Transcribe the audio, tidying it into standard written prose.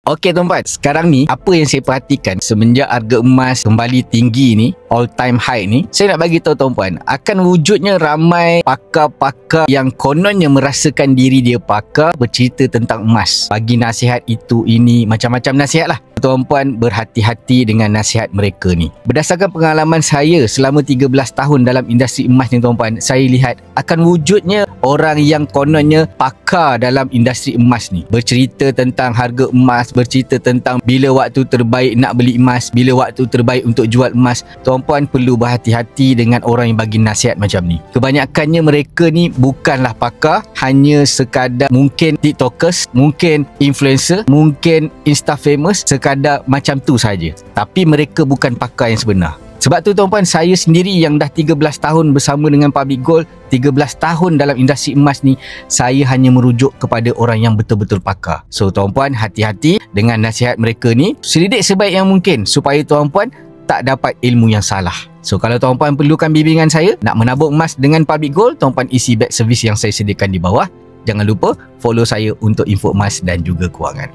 Okey tuan-puan, sekarang ni apa yang saya perhatikan semenjak harga emas kembali tinggi ni, all time high ni, saya nak bagi tahu tuan-puan, akan wujudnya ramai pakar-pakar yang kononnya merasakan diri dia pakar bercerita tentang emas. Bagi nasihat itu ini, macam-macam nasihat lah. Tuan-puan berhati-hati dengan nasihat mereka ni. Berdasarkan pengalaman saya selama 13 tahun dalam industri emas ni tuan-puan, saya lihat akan wujudnya orang yang kononnya pakar dalam industri emas ni. Bercerita tentang harga emas, bercerita tentang bila waktu terbaik nak beli emas, bila waktu terbaik untuk jual emas. Tuan-puan perlu berhati-hati dengan orang yang bagi nasihat macam ni. Kebanyakannya mereka ni bukanlah pakar, hanya sekadar mungkin tiktokers, mungkin influencer, mungkin insta famous, sekadar macam tu saja. Tapi mereka bukan pakar yang sebenar. Sebab tu tuan-puan, saya sendiri yang dah 13 tahun bersama dengan Public Gold, 13 tahun dalam industri emas ni, saya hanya merujuk kepada orang yang betul-betul pakar. So tuan-puan, hati-hati dengan nasihat mereka ni. Selidik sebaik yang mungkin supaya tuan-puan tak dapat ilmu yang salah. So kalau tuan-puan perlukan bimbingan saya nak menabung emas dengan Public Gold, tuan-puan isi batch servis yang saya sediakan di bawah. Jangan lupa follow saya untuk info emas dan juga kewangan.